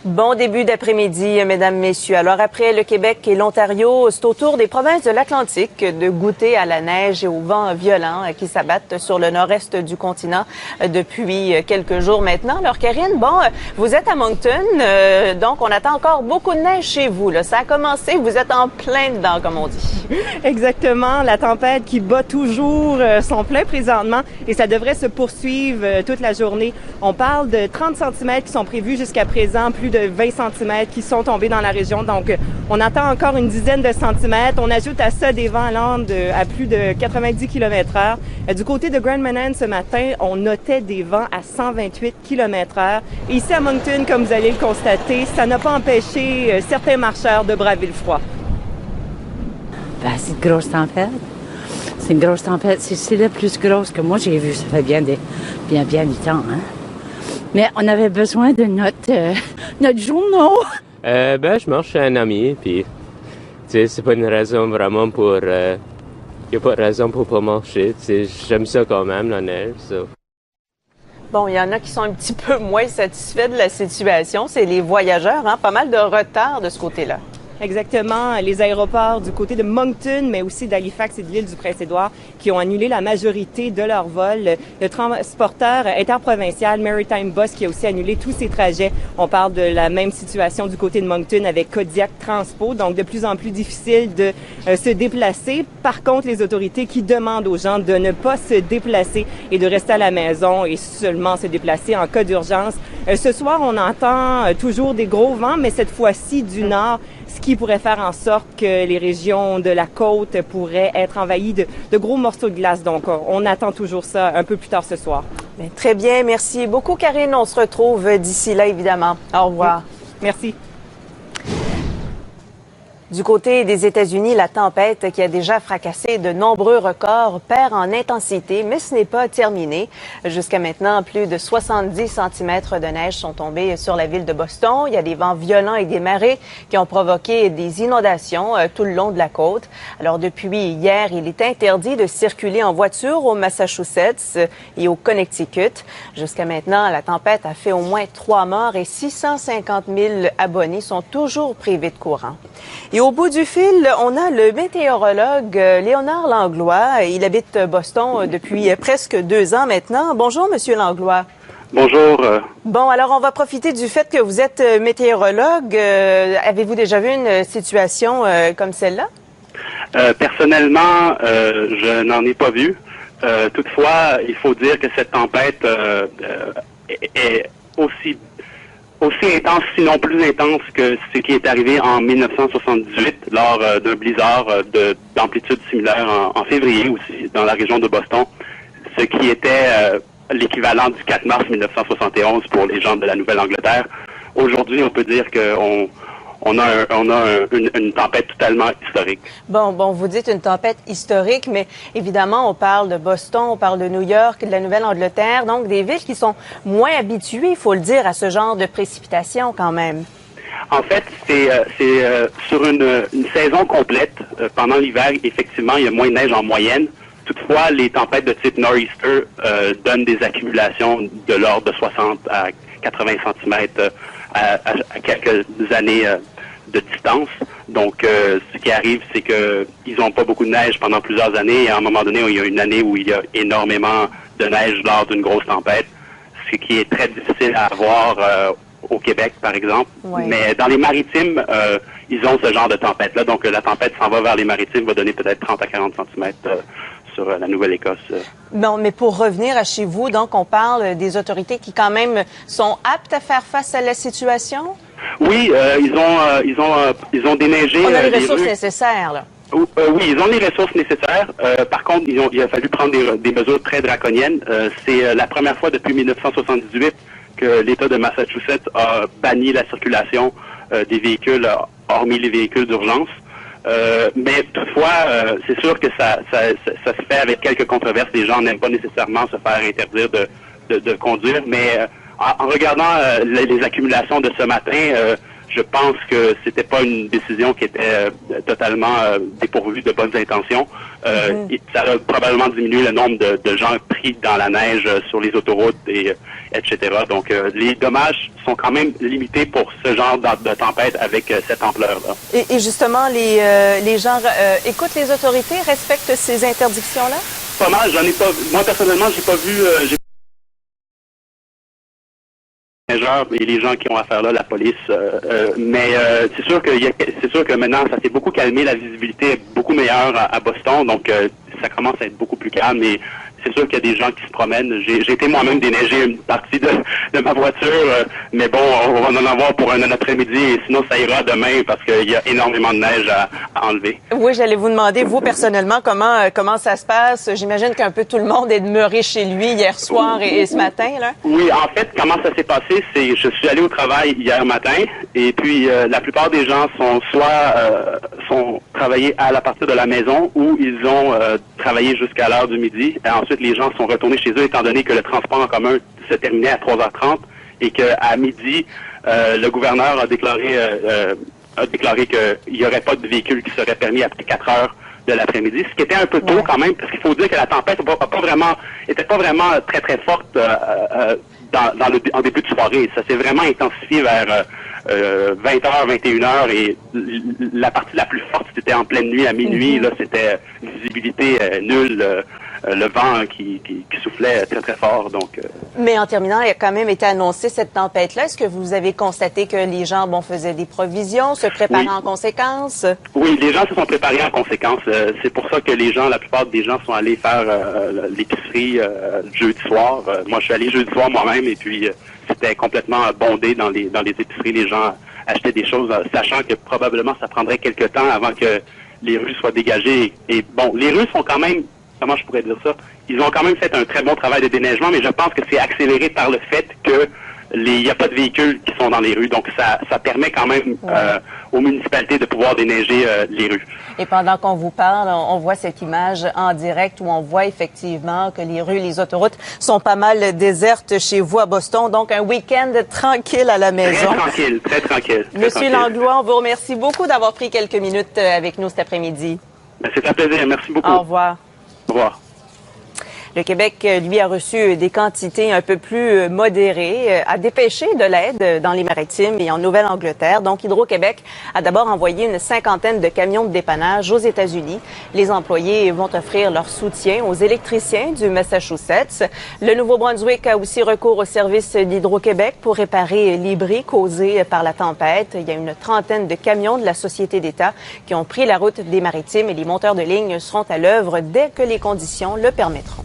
Bon début d'après-midi, mesdames, messieurs. Alors, après le Québec et l'Ontario, c'est au tour des provinces de l'Atlantique de goûter à la neige et au vent violent qui s'abattent sur le nord-est du continent depuis quelques jours maintenant. Alors, Karine, bon, vous êtes à Moncton, donc on attend encore beaucoup de neige chez vous, là. Ça a commencé, vous êtes en plein dedans, comme on dit. Exactement, la tempête qui bat toujours son plein présentement et ça devrait se poursuivre toute la journée. On parle de 30 cm qui sont prévus jusqu'à présent, plus de 20 cm qui sont tombés dans la région. Donc, on attend encore une dizaine de centimètres. On ajoute à ça des vents allant à plus de 90 km/h. Du côté de Grand Manan, ce matin, on notait des vents à 128 km/h. Et ici à Moncton, comme vous allez le constater, ça n'a pas empêché certains marcheurs de braver le froid. Ben, c'est une grosse tempête. C'est une grosse tempête. C'est la plus grosse que moi j'ai vue. Ça fait bien du temps, hein. Mais on avait besoin de notre journal. Je marche chez un ami, puis tu sais, c'est pas une raison vraiment pour... y a pas de raison pour pas marcher. Tu sais, j'aime ça quand même, la neige, ça. Bon, il y en a qui sont un petit peu moins satisfaits de la situation. C'est les voyageurs, hein? Pas mal de retard de ce côté-là. Exactement. Les aéroports du côté de Moncton, mais aussi d'Halifax et de l'île du Prince-Édouard qui ont annulé la majorité de leurs vols. Le transporteur interprovincial Maritime Bus qui a aussi annulé tous ses trajets. On parle de la même situation du côté de Moncton avec Kodiak Transpo, donc de plus en plus difficile de se déplacer. Par contre, les autorités qui demandent aux gens de ne pas se déplacer et de rester à la maison et seulement se déplacer en cas d'urgence. Ce soir, on entend toujours des gros vents, mais cette fois-ci du nord, ce qui pourrait faire en sorte que les régions de la côte pourraient être envahies de gros morceaux de glace. Donc, on attend toujours ça un peu plus tard ce soir. Bien, très bien. Merci beaucoup, Karine. On se retrouve d'ici là, évidemment. Au revoir. Merci. Du côté des États-Unis, la tempête qui a déjà fracassé de nombreux records perd en intensité, mais ce n'est pas terminé. Jusqu'à maintenant, plus de 70 cm de neige sont tombés sur la ville de Boston. Il y a des vents violents et des marées qui ont provoqué des inondations tout le long de la côte. Alors, depuis hier, il est interdit de circuler en voiture au Massachusetts et au Connecticut. Jusqu'à maintenant, la tempête a fait au moins 3 morts et 650 000 abonnés sont toujours privés de courant. Et au bout du fil, on a le météorologue Léonard Langlois. Il habite Boston depuis presque 2 ans maintenant. Bonjour, Monsieur Langlois. Bonjour. Bon, alors on va profiter du fait que vous êtes météorologue. Avez-vous déjà vu une situation comme celle-là? Personnellement, je n'en ai pas vu. Toutefois, il faut dire que cette tempête est aussi intense, sinon plus intense que ce qui est arrivé en 1978 lors d'un blizzard d'amplitude similaire en février aussi dans la région de Boston, ce qui était l'équivalent du 4 mars 1971 pour les gens de la Nouvelle-Angleterre. Aujourd'hui, on peut dire qu'on a une tempête totalement historique. Bon, vous dites une tempête historique, mais évidemment, on parle de Boston, on parle de New York, de la Nouvelle-Angleterre, donc des villes qui sont moins habituées, il faut le dire, à ce genre de précipitations quand même. En fait, c'est sur une saison complète. Pendant l'hiver, effectivement, il y a moins de neige en moyenne. Toutefois, les tempêtes de type nor'easter donnent des accumulations de l'ordre de 60 à 80 cm à quelques années de distance. Donc, ce qui arrive, c'est que ils n'ont pas beaucoup de neige pendant plusieurs années. Et à un moment donné, il y a une année où il y a énormément de neige lors d'une grosse tempête, ce qui est très difficile à avoir au Québec, par exemple. Oui. Mais dans les maritimes, ils ont ce genre de tempête-là. Donc, la tempête s'en va vers les maritimes, va donner peut-être 30 à 40 cm sur la Nouvelle-Écosse. Bon, mais pour revenir à chez vous, donc, on parle des autorités qui, quand même, sont aptes à faire face à la situation? Oui, ils ont déneigé. On a les ressources rues nécessaires, là. Oui, ils ont les ressources nécessaires. Par contre, il a fallu prendre des mesures très draconiennes. C'est la première fois depuis 1978 que l'État de Massachusetts a banni la circulation des véhicules, hormis les véhicules d'urgence. Mais toutefois, c'est sûr que ça se fait avec quelques controverses. Les gens n'aiment pas nécessairement se faire interdire de conduire. Mais en regardant les accumulations de ce matin, je pense que c'était pas une décision qui était totalement dépourvue de bonnes intentions. Ça a probablement diminué le nombre de gens pris dans la neige sur les autoroutes et etc. Donc, les dommages sont quand même limités pour ce genre de tempête avec cette ampleur-là. Et justement, les gens écoutent les autorités, respectent ces interdictions-là? Pas mal, j'en ai pas. Moi personnellement, j'ai pas vu. Et les gens qui ont affaire là, la police. Mais c'est sûr que maintenant, ça s'est beaucoup calmé, la visibilité est beaucoup meilleure à Boston, donc ça commence à être beaucoup plus calme. Et c'est sûr qu'il y a des gens qui se promènent. J'ai été moi-même déneiger une partie de ma voiture, mais bon, on va en avoir pour un après-midi et sinon ça ira demain parce qu'il y a énormément de neige à enlever. Oui, j'allais vous demander, vous personnellement, comment ça se passe? J'imagine qu'un peu tout le monde est demeuré chez lui hier soir et ce matin, là. Oui, en fait, comment ça s'est passé, c'est je suis allé au travail hier matin et puis la plupart des gens sont sont travaillés à partir de la maison ou ils ont travaillé jusqu'à l'heure du midi. Et ensuite, les gens sont retournés chez eux étant donné que le transport en commun se terminait à 3h30 et qu'à midi, le gouverneur a déclaré qu'il n'y aurait pas de véhicule qui serait permis après 4 heures de l'après-midi, ce qui était un peu tôt quand même, parce qu'il faut dire que la tempête était pas vraiment très très forte en début de soirée. Ça s'est vraiment intensifié vers 20h, 21h et la partie la plus forte, c'était en pleine nuit à minuit. Là, c'était visibilité nulle. Le vent qui soufflait très, très fort. Donc, Mais en terminant, il a quand même été annoncé cette tempête-là. Est-ce que vous avez constaté que les gens faisaient des provisions, se préparaient en conséquence? Oui, les gens se sont préparés en conséquence. C'est pour ça que la plupart des gens sont allés faire l'épicerie jeudi soir. Moi, je suis allé jeudi soir moi-même et puis c'était complètement bondé dans les épiceries. Les gens achetaient des choses, sachant que probablement ça prendrait quelques temps avant que les rues soient dégagées. Et bon, les rues sont quand même... Comment je pourrais dire ça? Ils ont quand même fait un très bon travail de déneigement, mais je pense que c'est accéléré par le fait que il n'y a pas de véhicules qui sont dans les rues. Donc, ça permet quand même aux municipalités de pouvoir déneiger les rues. Et pendant qu'on vous parle, on voit cette image en direct où on voit effectivement que les rues, les autoroutes sont pas mal désertes chez vous à Boston. Donc, un week-end tranquille à la maison. Très tranquille, très tranquille. Monsieur Langlois, on vous remercie beaucoup d'avoir pris quelques minutes avec nous cet après-midi. C'est un plaisir. Merci beaucoup. Au revoir. Au revoir. Le Québec, lui, a reçu des quantités un peu plus modérées, a dépêché de l'aide dans les Maritimes et en Nouvelle-Angleterre. Donc, Hydro-Québec a d'abord envoyé une 50aine de camions de dépannage aux États-Unis. Les employés vont offrir leur soutien aux électriciens du Massachusetts. Le Nouveau-Brunswick a aussi recours au service d'Hydro-Québec pour réparer les bris causés par la tempête. Il y a une trentaine de camions de la Société d'État qui ont pris la route des Maritimes et les monteurs de ligne seront à l'œuvre dès que les conditions le permettront.